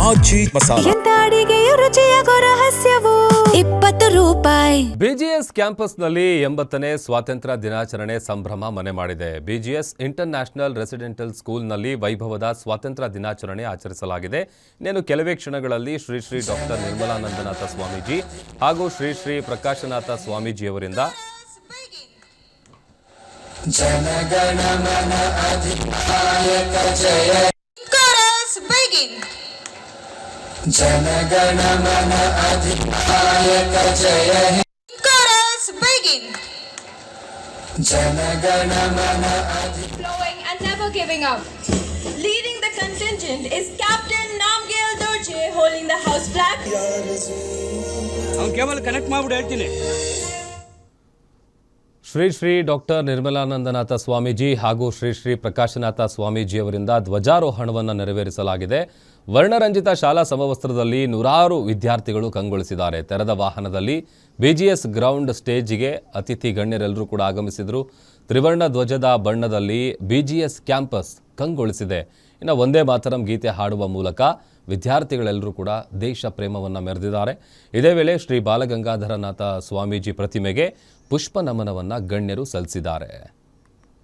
ಆಚಿ ಮಸಾಲ. ಎಂತ ಅಡಿಗೆಯ ರುಚಿಯಾಗೋ ರಹಸ್ಯವು 20 ರೂಪಾಯಿ. ಬಿಜಿಎಸ್ ಕ್ಯಾಂಪಸ್ನಲ್ಲಿ 80ನೇ ಸ್ವಾತಂತ್ರ್ಯ ದಿನಾಚರಣೆ ಸಂಭ್ರಮ ಮನೆ ಮಾಡಿದೆ. ಬಿಜಿಎಸ್ ಇಂಟರ್ ನ್ಯಾಷನಲ್ ರೆಸಿಡೆಂಟಲ್ ಸ್ಕೂಲ್ನಲ್ಲಿ ವೈಭವದ ಸ್ವಾತಂತ್ರ್ಯ ದಿನಾಚರಣೆ ಆಚರಿಸಲಾಗಿದೆ. ಇನ್ನೇನು ಕೆಲವೇ ಕ್ಷಣಗಳಲ್ಲಿ ಶ್ರೀ ಶ್ರೀ ಡಾಕ್ಟರ್ ನಿರ್ಮಲಾನಂದನಾಥ ಸ್ವಾಮೀಜಿ ಹಾಗೂ ಶ್ರೀ ಶ್ರೀ ಪ್ರಕಾಶನಾಥ ಸ್ವಾಮೀಜಿಯವರಿಂದ ಜನಗಣಮನ ಅಧಿನಾಯಕ ಜಯ ಕೋರಸ್ ಬಿಗಿನ್. ಜನಗಣಮನ ಅಧಿನಾಯಕ ಜಯ chorus begin. Janaganamana flowing and never giving up. Leading the contingent is Captain Namgyal Dorje, holding the house flag. ಅವ್ನು ಕೇವಲ ಕನೆಕ್ಟ್ ಮಾಡ್ಬಿಟ್ಟು ಹೇಳ್ತೀನಿ. ಶ್ರೀ ಶ್ರೀ ಡಾಕ್ಟರ್ ನಿರ್ಮಲಾನಂದನಾಥ ಸ್ವಾಮೀಜಿ ಹಾಗೂ ಶ್ರೀ ಶ್ರೀ ಪ್ರಕಾಶನಾಥ ಸ್ವಾಮೀಜಿಯವರಿಂದ ಧ್ವಜಾರೋಹಣವನ್ನು ನೆರವೇರಿಸಲಾಗಿದೆ. ವರ್ಣರಂಜಿತ ಶಾಲಾ ಸಮವಸ್ತ್ರದಲ್ಲಿ ನೂರಾರು ವಿದ್ಯಾರ್ಥಿಗಳು ಕಂಗೊಳಿಸಿದ್ದಾರೆ. ತೆರೆದ ವಾಹನದಲ್ಲಿ ಬಿಜಿಎಸ್ ಗ್ರೌಂಡ್ ಸ್ಟೇಜಿಗೆ ಅತಿಥಿ ಗಣ್ಯರೆಲ್ಲರೂ ಕೂಡ ಆಗಮಿಸಿದರು. ತ್ರಿವರ್ಣ ಧ್ವಜದ ಬಣ್ಣದಲ್ಲಿ ಬಿಜಿಎಸ್ ಕ್ಯಾಂಪಸ್ ಕಂಗೊಳಿಸಿದೆ. ಇನ್ನು ಒಂದೇ ಮಾತರಂ ಗೀತೆ ಹಾಡುವ ಮೂಲಕ ವಿದ್ಯಾರ್ಥಿಗಳೆಲ್ಲರೂ ಕೂಡ ದೇಶ ಪ್ರೇಮವನ್ನು ಮೆರೆದಿದ್ದಾರೆ. ಇದೇ ವೇಳೆ ಶ್ರೀ ಬಾಲಗಂಗಾಧರನಾಥ ಸ್ವಾಮೀಜಿ ಪ್ರತಿಮೆಗೆ ಪುಷ್ಪ ನಮನವನ್ನು ಗಣ್ಯರು ಸಲ್ಲಿಸಿದ್ದಾರೆ.